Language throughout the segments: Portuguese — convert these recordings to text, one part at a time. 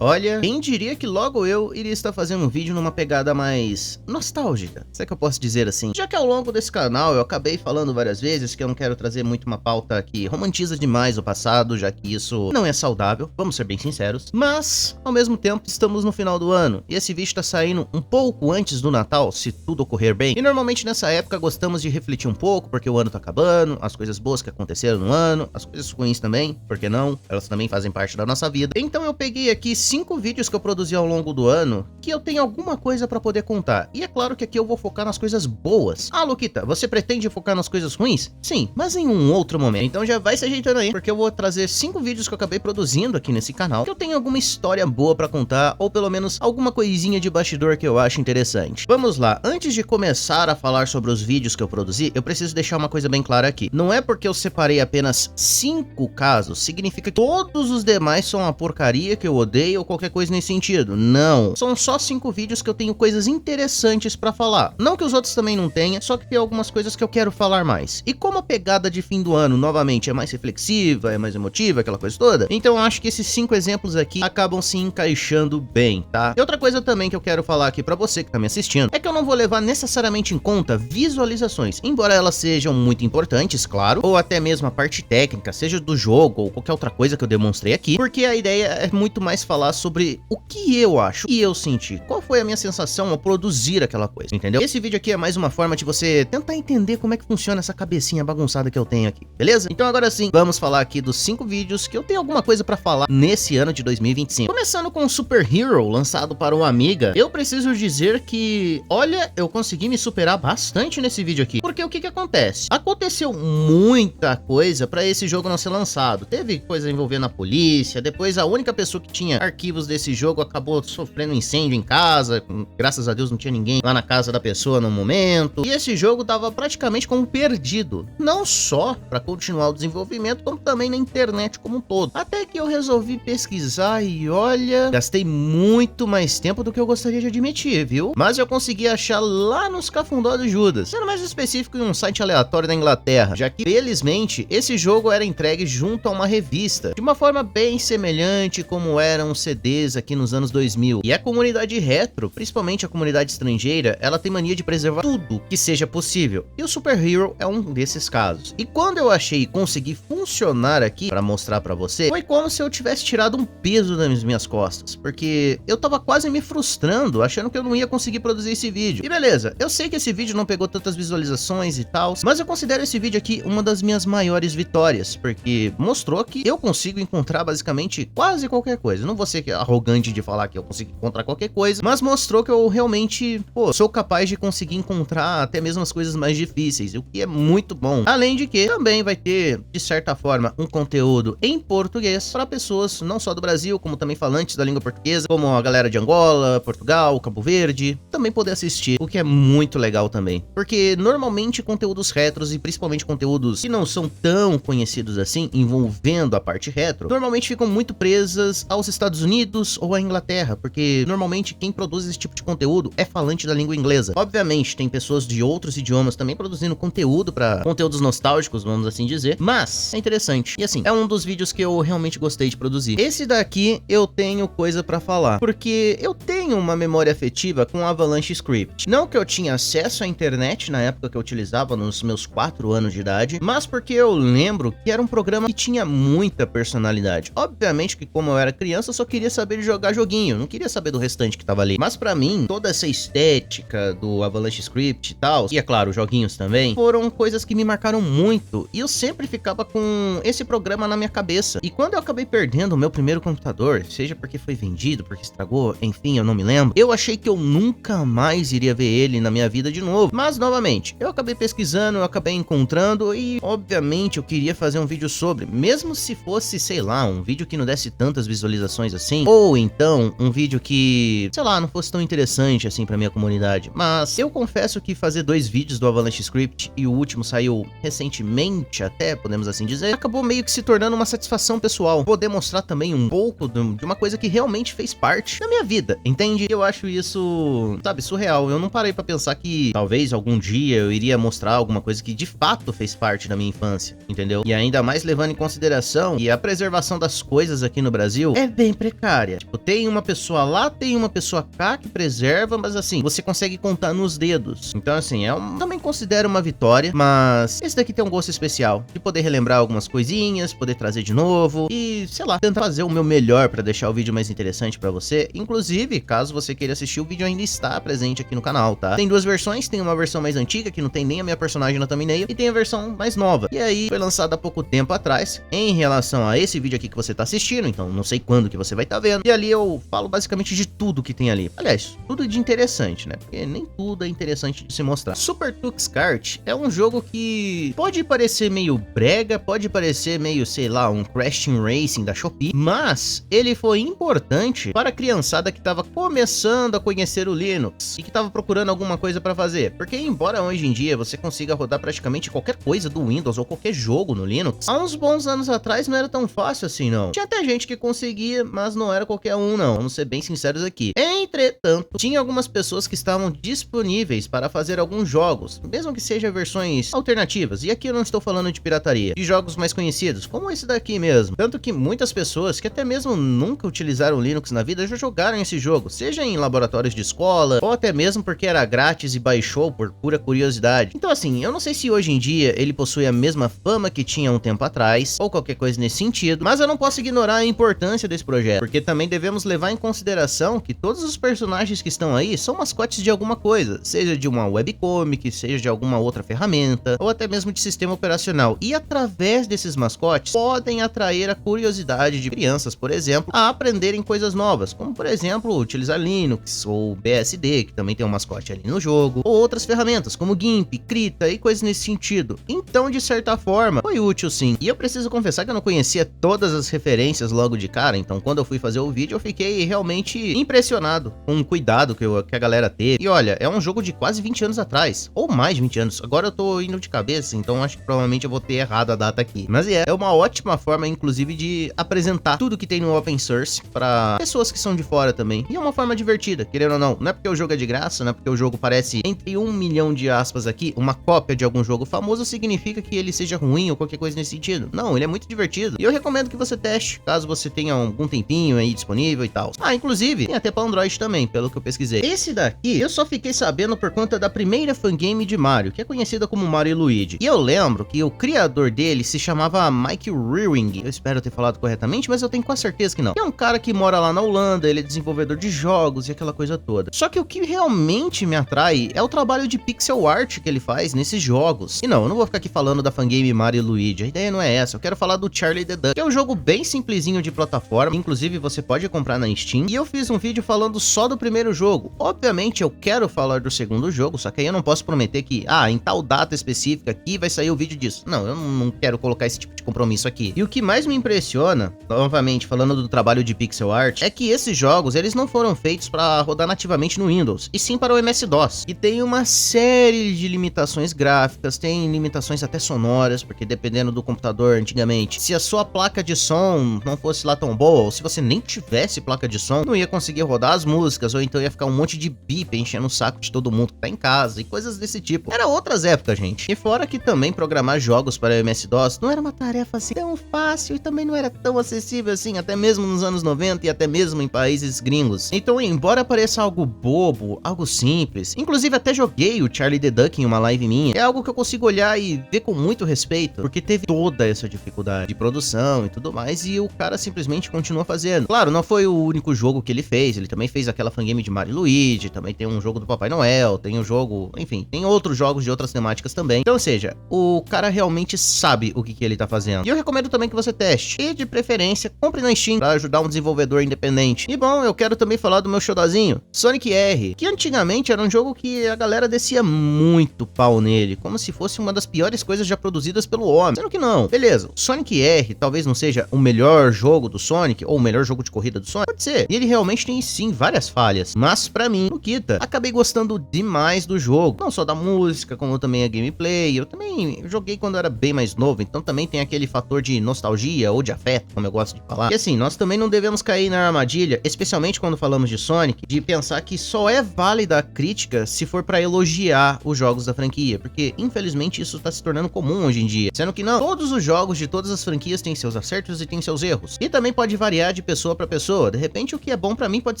Olha, quem diria que logo eu iria estar fazendo um vídeo numa pegada mais nostálgica, se é que eu posso dizer assim. Já que ao longo desse canal eu acabei falando várias vezes que eu não quero trazer muito uma pauta que romantiza demais o passado, já que isso não é saudável, vamos ser bem sinceros. Mas, ao mesmo tempo, estamos no final do ano, e esse vídeo tá saindo um pouco antes do Natal, se tudo ocorrer bem. E normalmente nessa época gostamos de refletir um pouco, porque o ano tá acabando, as coisas boas que aconteceram no ano, as coisas ruins também, por que não? Elas também fazem parte da nossa vida. Então eu peguei aqui 5 vídeos que eu produzi ao longo do ano, que eu tenho alguma coisa pra poder contar. E é claro que aqui eu vou focar nas coisas boas. Ah, Luquita, você pretende focar nas coisas ruins? Sim, mas em um outro momento. Então já vai se ajeitando aí, porque eu vou trazer 5 vídeos que eu acabei produzindo aqui nesse canal, que eu tenho alguma história boa pra contar, ou pelo menos alguma coisinha de bastidor que eu acho interessante. Vamos lá, antes de começar a falar sobre os vídeos que eu produzi, eu preciso deixar uma coisa bem clara aqui. Não é porque eu separei apenas 5 casos, significa que todos os demais são uma porcaria que eu odeio ou qualquer coisa nesse sentido. Não. São só 5 vídeos que eu tenho coisas interessantes pra falar. Não que os outros também não tenham, só que tem algumas coisas que eu quero falar mais. E como a pegada de fim do ano, novamente, é mais reflexiva, é mais emotiva, aquela coisa toda, então eu acho que esses 5 exemplos aqui acabam se encaixando bem, tá? E outra coisa também que eu quero falar aqui pra você que tá me assistindo, é que eu não vou levar necessariamente em conta visualizações, embora elas sejam muito importantes, claro, ou até mesmo a parte técnica, seja do jogo ou qualquer outra coisa que eu demonstrei aqui, porque a ideia é muito mais falar sobre o que eu acho e eu senti, qual foi a minha sensação ao produzir aquela coisa, entendeu? Esse vídeo aqui é mais uma forma de você tentar entender como é que funciona essa cabecinha bagunçada que eu tenho aqui, beleza? Então agora sim, vamos falar aqui dos 5 vídeos que eu tenho alguma coisa pra falar nesse ano de 2025. Começando com o Super Hero, lançado para o Amiga, eu preciso dizer que, olha, eu consegui me superar bastante nesse vídeo aqui, porque o que que acontece? Aconteceu muita coisa pra esse jogo não ser lançado, teve coisa envolvendo a polícia, depois a única pessoa que tinha arquivos desse jogo acabou sofrendo incêndio em casa, graças a Deus não tinha ninguém lá na casa da pessoa no momento, e esse jogo tava praticamente como perdido, não só para continuar o desenvolvimento, como também na internet como um todo, até que eu resolvi pesquisar e olha, gastei muito mais tempo do que eu gostaria de admitir, viu? Mas eu consegui achar lá nos Cafundó do Judas, sendo mais específico em um site aleatório da Inglaterra, já que felizmente esse jogo era entregue junto a uma revista, de uma forma bem semelhante como eram os CDs aqui nos anos 2000. E a comunidade retro, principalmente a comunidade estrangeira, ela tem mania de preservar tudo que seja possível, e o Super Hero é um desses casos. E quando eu achei e consegui funcionar aqui para mostrar para você, foi como se eu tivesse tirado um peso das minhas costas, porque eu tava quase me frustrando, achando que eu não ia conseguir produzir esse vídeo. E beleza, eu sei que esse vídeo não pegou tantas visualizações e tal, mas eu considero esse vídeo aqui uma das minhas maiores vitórias, porque mostrou que eu consigo encontrar basicamente quase qualquer coisa. Não vou ser arrogante de falar que eu consigo encontrar qualquer coisa, mas mostrou que eu realmente, pô, sou capaz de conseguir encontrar até mesmo as coisas mais difíceis, o que é muito bom. Além de que também vai ter, de certa forma, um conteúdo em português para pessoas não só do Brasil, como também falantes da língua portuguesa, como a galera de Angola, Portugal, Cabo Verde, também poder assistir, o que é muito legal também. Porque normalmente conteúdos retros e principalmente conteúdos que não são tão conhecidos assim, envolvendo a parte retro, normalmente ficam muito presas aos Estados Unidos ou à Inglaterra, porque normalmente quem produz esse tipo de conteúdo é falante da língua inglesa. Obviamente tem pessoas de outros idiomas também produzindo conteúdo para conteúdos nostálgicos, vamos assim dizer, mas é interessante. E assim, é um dos vídeos que eu realmente gostei de produzir. Esse daqui eu tenho coisa pra falar, porque eu tenho uma memória afetiva com Avalanche Script. Não que eu tinha acesso à internet na época que eu utilizava nos meus 4 anos de idade, mas porque eu lembro que era um programa que tinha muita personalidade. Obviamente que como eu era criança, eu só queria saber de jogar joguinho, não queria saber do restante que tava ali. Mas pra mim, toda essa estética do Avalanche Script e tal, e é claro, joguinhos também, foram coisas que me marcaram muito, e eu sempre ficava com esse programa na minha cabeça. E quando eu acabei perdendo o meu primeiro computador, seja porque foi vendido, porque estragou, enfim, eu não me lembro, eu achei que eu nunca mais iria ver ele na minha vida de novo. Mas, novamente, eu acabei pesquisando, eu acabei encontrando e, obviamente, eu queria fazer um vídeo sobre, mesmo se fosse, sei lá, um vídeo que não desse tantas visualizações assim, ou então, um vídeo que que, sei lá, não fosse tão interessante assim pra minha comunidade. Mas eu confesso que fazer 2 vídeos do Avalanche Script e o último saiu recentemente até, podemos assim dizer, acabou meio que se tornando uma satisfação pessoal. Poder mostrar também um pouco de uma coisa que realmente fez parte da minha vida, entende? Eu acho isso, sabe, surreal. Eu não parei pra pensar que talvez algum dia eu iria mostrar alguma coisa que de fato fez parte da minha infância, entendeu? E ainda mais levando em consideração que a preservação das coisas aqui no Brasil é bem precária. Tipo, tem uma pessoa lá, tem uma pessoa cá que preserva, mas assim, você consegue contar nos dedos. Então assim, também considero uma vitória, mas esse daqui tem um gosto especial, de poder relembrar algumas coisinhas, poder trazer de novo e, sei lá, tentar fazer o meu melhor pra deixar o vídeo mais interessante pra você. Inclusive, caso você queira assistir, o vídeo ainda está presente aqui no canal, tá? Tem 2 versões, tem uma versão mais antiga, que não tem nem a minha personagem na thumbnail, e tem a versão mais nova. E aí, foi lançada há pouco tempo atrás, em relação a esse vídeo aqui que você tá assistindo, então não sei quando que você vai estar vendo. E ali eu falo basicamente de tudo que tem ali. Aliás, tudo de interessante, né? Porque nem tudo é interessante de se mostrar. Super Tux Kart é um jogo que pode parecer meio brega, pode parecer meio, sei lá, um Crash Team Racing da Shopee, mas ele foi importante para a criançada que estava começando a conhecer o Linux e que estava procurando alguma coisa para fazer. Porque embora hoje em dia você consiga rodar praticamente qualquer coisa do Windows ou qualquer jogo no Linux, há uns bons anos atrás não era tão fácil assim não. Tinha até gente que conseguia, mas não era qualquer um não, vamos ser bem sinceros aqui. Entretanto, tinha algumas pessoas que estavam disponíveis para fazer alguns jogos, mesmo que sejam versões alternativas, e aqui eu não estou falando de pirataria, de jogos mais conhecidos, como esse daqui mesmo. Tanto que muitas pessoas que até mesmo nunca utilizaram Linux na vida já jogaram esse jogo, seja em laboratórios de escola, ou até mesmo porque era grátis e baixou por pura curiosidade. Então assim, eu não sei se hoje em dia ele possui a mesma fama que tinha um tempo atrás, ou qualquer coisa nesse sentido, mas eu não posso ignorar a importância desse projeto, porque também devemos levar em consideração que todos os personagens que estão aí são mascotes de alguma coisa, seja de uma webcomic, seja de alguma outra ferramenta, ou até mesmo de sistema operacional, e através desses mascotes podem atrair a curiosidade de crianças, por exemplo, a aprenderem coisas novas, como por exemplo, utilizar Linux, ou BSD, que também tem um mascote ali no jogo, ou outras ferramentas, como GIMP, Krita e coisas nesse sentido. Então, de certa forma, foi útil sim. E eu preciso confessar que eu não conhecia todas as referências logo de cara, então quando eu fui fazer o vídeo eu fiquei realmente impressionado com o cuidado que a galera teve. E olha, é um jogo de quase 20 anos atrás, ou mais de 20 anos. Agora eu tô indo de cabeça, então acho que provavelmente eu vou ter errado a data aqui. Mas é uma ótima forma, inclusive, de apresentar tudo que tem no open source para pessoas que são de fora também. E é uma forma divertida, querendo ou não. Não é porque o jogo é de graça, não é porque o jogo parece, entre 1 milhão de aspas aqui, uma cópia de algum jogo famoso, significa que ele seja ruim ou qualquer coisa nesse sentido. Não, ele é muito divertido. E eu recomendo que você teste, caso você tenha algum tempinho aí disponível e tal. Ah, inclusive, tem até pra Android também, pelo que eu pesquisei. Esse daqui, eu só fiquei sabendo por conta da primeira fangame de Mario, que é conhecida como Mario e Luigi. E eu lembro que o criador dele se chamava Mike Rewing. Eu espero ter falado corretamente, mas eu tenho quase certeza que não. É um cara que mora lá na Holanda, ele é desenvolvedor de jogos e aquela coisa toda. Só que o que realmente me atrai é o trabalho de pixel art que ele faz nesses jogos. E não, eu não vou ficar aqui falando da fangame Mario e Luigi, a ideia não é essa. Eu quero falar do Charlie the Duck, que é um jogo bem simplesinho de plataforma, inclusive você pode comprar na Steam. E eu fiz um vídeo falando só do primeiro jogo. Obviamente eu quero falar do segundo jogo, só que aí eu não posso prometer que, em tal data específica aqui vai sair o vídeo disso. Não, eu não quero colocar esse tipo de compromisso aqui. E o que mais me impressiona, novamente falando do trabalho de pixel art, é que esses jogos, eles não foram feitos para rodar nativamente no Windows, e sim para o MS-DOS. E tem uma série de limitações gráficas, tem limitações até sonoras, porque dependendo do computador antigamente, se a sua placa de som não fosse lá tão boa, ou se você nem tivesse placa de som, não ia conseguir rodar as músicas, ou então ia ficar um monte de bip enchendo o saco de todo mundo que tá em casa, e coisas desse tipo. Era outras épocas, gente. E fora que também programar jogos para o MS-DOS não era uma tarefa assim tão fácil, e também não era tão acessível assim, até mesmo nos anos 90 e até mesmo em países gringos. Então, embora pareça algo bobo, algo simples, inclusive até joguei o Charlie the Duck em uma live minha, é algo que eu consigo olhar e ver com muito respeito, porque teve toda essa dificuldade de produção e tudo mais, e o cara simplesmente continua fazendo. Claro, não foi o único jogo que ele fez, ele também fez aquela fangame de Mario e Luigi, também tem um jogo do Papai Noel, tem um jogo, enfim, tem outros jogos de outras temáticas também. Então, ou seja, o cara realmente sabe o que ele tá fazendo. E eu recomendo também que você teste, e de preferência, compre na Steam pra ajudar um desenvolvedor independente. E bom, eu quero também falar do meu xodózinho, Sonic R, que antigamente era um jogo que a galera descia muito pau nele, como se fosse uma das piores coisas já produzidas pelo homem. Sendo que não. Beleza, o Sonic R talvez não seja o melhor jogo do Sonic, ou o melhor jogo de corrida do Sonic, pode ser. E ele realmente tem sim várias falhas, mas pra mim, no Kita, acabei gostando demais do jogo, não só da música, como também a gameplay. Eu também joguei quando eu era bem mais novo, então também tem aquele fator de nostalgia ou de afeto, como eu gosto de falar. E assim, nós também não devemos cair na armadilha, especialmente quando falamos de Sonic, de pensar que só é válida a crítica se for pra elogiar os jogos da franquia, porque infelizmente isso tá se tornando comum hoje em dia, sendo que não, todos os jogos de todas as franquias têm seus acertos e têm seus erros, e também pode variar de pessoa pra pessoa. De repente o que é bom pra mim pode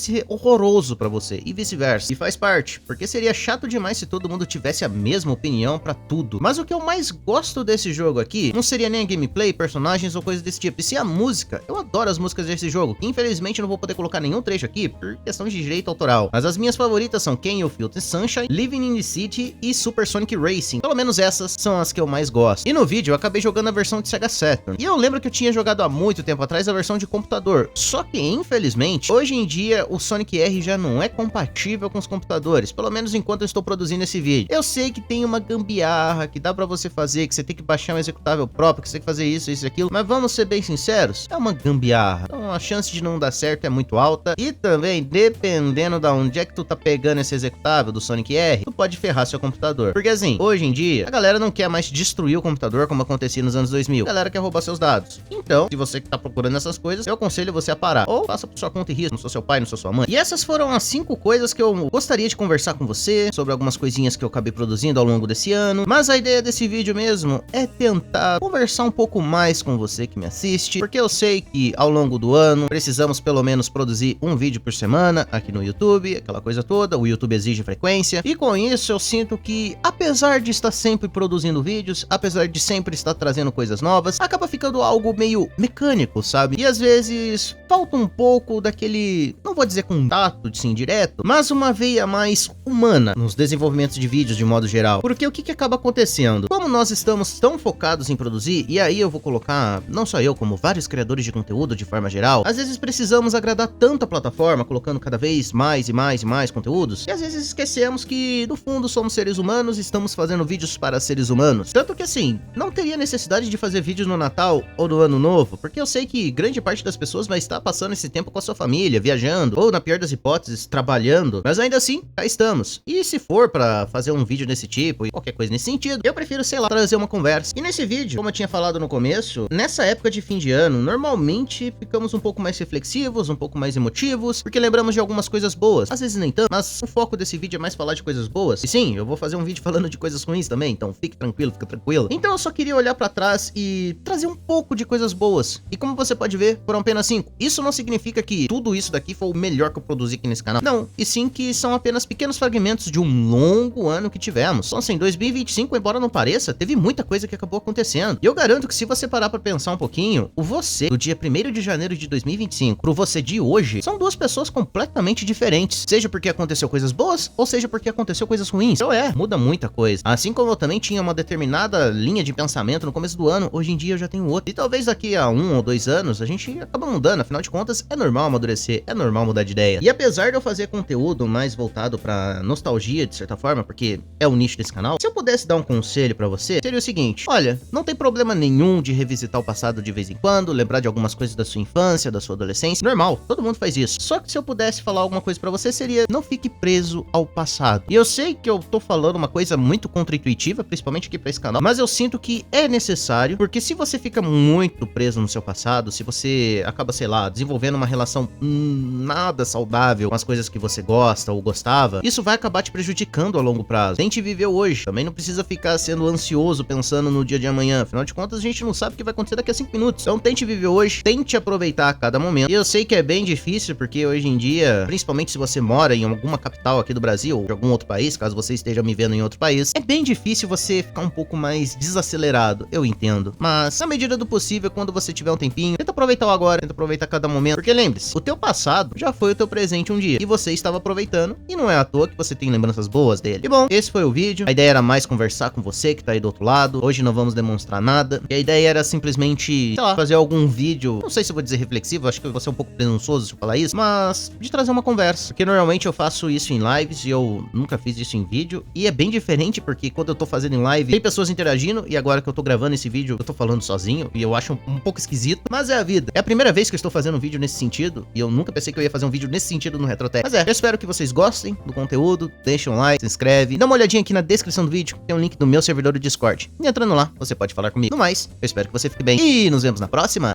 ser horroroso pra você, e vice-versa, e faz parte, porque seria chato demais se todo mundo tivesse a mesma opinião pra tudo. Mas o que eu mais gosto desse jogo aqui, não seria nem a gameplay, personagens ou coisa desse tipo, e sim a música. Eu adoro as músicas desse jogo, infelizmente não vou poder colocar nenhum trecho aqui, por questão de direito autoral, mas as minhas favoritas são Can You Feel the Sunshine, Living in the City e Super Sonic Racing. Pelo menos essas são as que eu mais gosto. E no vídeo eu acabei jogando a versão de Sega Saturn, e eu lembro que eu tinha jogado há muito tempo atrás a versão de computador, só que infelizmente, hoje em dia o Sonic R já não é compatível com os computadores, pelo menos enquanto eu estou produzindo esse vídeo. Eu sei que tem uma gambiarra que dá pra você fazer, que você tem que baixar um executável próprio, que você tem que fazer isso e aquilo, mas vamos ser bem sinceros, é uma gambiarra, então a chance de não dar certo é muito alta, e também, dependendo da onde é que tu tá pegando esse executável do Sonic R, tu pode ferrar seu computador, porque assim, hoje em dia, a galera não quer mais destruir o computador como acontecia nos anos 2000, a galera quer roubar seus dados. Então, se você que tá procurando essas coisas, eu aconselho você a parar, ou faça por sua conta e risco, não sou seu pai, não sou sua mãe. E essas foram as 5 coisas que eu gostaria de conversar com você, sobre algumas coisinhas que eu acabei produzindo ao longo desse ano, mas a ideia desse vídeo mesmo é tentar conversar um pouco mais com você que me assiste, porque eu sei que ao longo do ano precisamos pelo menos produzir um vídeo por semana aqui no YouTube, aquela coisa toda, o YouTube exige frequência, e com isso eu sinto que, apesar de estar sempre produzindo vídeos, apesar de sempre estar trazendo coisas novas, acaba ficando algo meio mecânico, sabe? E às vezes falta um pouco daquele, não vou dizer contato, sim, direto, mas uma veia mais humana nos desenvolvimentos de vídeos de modo geral. Porque o que acaba acontecendo? Como nós estamos tão focados em produzir, e aí eu vou colocar, não só eu, como vários criadores de conteúdo de forma geral, às vezes precisamos agradar tanto a plataforma, colocando cada vez mais e mais e mais conteúdos, e às vezes esquecemos que, no fundo, somos seres humanos e estamos fazendo vídeos para seres humanos. Tanto que assim, não teria necessidade de fazer vídeos no Natal ou no Ano Novo, porque eu sei que grande parte das pessoas vai estar passando esse tempo com a sua família, viajando, ou na pior das hipóteses, trabalhando, mas ainda assim, cá estamos. E se for pra fazer um vídeo desse tipo, e qualquer coisa nesse sentido, eu prefiro, sei lá, trazer uma conversa. E nesse vídeo, como eu tinha falado no começo, nessa época de fim de ano, normalmente ficamos um pouco mais reflexivos, um pouco mais emotivos, porque lembramos de algumas coisas boas, às vezes nem tanto, mas o foco desse vídeo é mais falar de coisas boas. E sim, eu vou fazer um vídeo falando de coisas ruins também, então fique tranquilo, fica tranquilo. Então eu só queria olhar pra trás e trazer um pouco de coisas boas. E como você pode ver, foram apenas 5. Isso não significa que tudo isso daqui foi o melhor que eu produzi aqui nesse canal. Não, e sim que são apenas pequenos fragmentos de um longo ano que tivemos. Então assim, 2025, embora não pareça, teve muita coisa que acabou acontecendo. E eu garanto que se você parar pra pensar um pouquinho, o você do dia 1º de janeiro de 2025 pro você de hoje, são duas pessoas completamente diferentes. Seja porque aconteceu coisas boas, ou seja porque aconteceu coisas ruins. Então muda muita coisa. Assim como eu também tinha uma determinada linha de pensamento no começo do ano, hoje em dia eu já tenho outra. E talvez daqui a 1 ou 2 anos a gente acaba mudando, afinal de contas é normal amadurecer, é normal mudar de ideia. E apesar de eu fazer conteúdo mais voltado pra nostalgia, de certa forma, porque é o nicho desse canal, se eu pudesse dar um conselho pra você, seria o seguinte: olha, não tem problema nenhum de revisitar o passado de vez em quando, lembrar de algumas coisas da sua infância, da sua adolescência, normal, todo mundo faz isso. Só que se eu pudesse falar alguma coisa pra você, seria: não fique preso ao passado. E eu sei que eu tô falando uma coisa muito contra-intuitiva, principalmente aqui pra esse canal, mas eu sinto que é necessário, porque se você fica muito preso no seu passado, se você acaba, sei lá, desenvolvendo uma relação nada saudável com as coisas que você gosta ou gostava, isso vai acabar te prejudicando a longo prazo. Tente viver hoje, também não precisa ficar sendo ansioso pensando no dia de amanhã, afinal de contas a gente não sabe o que vai acontecer daqui a 5 minutos. Então tente viver hoje, tente aproveitar a cada momento. E eu sei que é bem difícil, porque hoje em dia, principalmente se você mora em alguma capital aqui do Brasil ou de algum outro país, caso você esteja me vendo em outro país, é bem difícil você ficar um pouco mais desacelerado, eu entendo. Mas na medida do possível, quando você tiver um tempinho, tenta aproveitar o agora, tenta aproveitar cada momento, porque lembre-se, o teu passado já foi o teu presente um dia, e você estava aproveitando, e não é à toa que você tem lembranças boas dele. E bom, esse foi o vídeo, a ideia era mais conversar com você que tá aí do outro lado, hoje não vamos demonstrar nada, e a ideia era simplesmente, sei lá, fazer algum vídeo, não sei se eu vou dizer reflexivo, acho que eu vou ser um pouco presunçoso se eu falar isso, mas de trazer uma conversa, porque normalmente eu faço isso em lives, e eu nunca fiz isso em vídeo, e é bem diferente, porque quando eu tô fazendo em live, tem pessoas interagindo, e agora que eu tô gravando esse vídeo, eu tô falando sozinho, e eu acho um pouco esquisito, mas é a vida. É a primeira vez que eu estou fazendo um vídeo nesse sentido, e eu nunca pensei que eu ia ia fazer um vídeo nesse sentido no Retrotech. Mas eu espero que vocês gostem do conteúdo, deixem um like, se inscreve, dá uma olhadinha aqui na descrição do vídeo, tem um link do meu servidor do Discord. E entrando lá, você pode falar comigo. No mais, eu espero que você fique bem e nos vemos na próxima.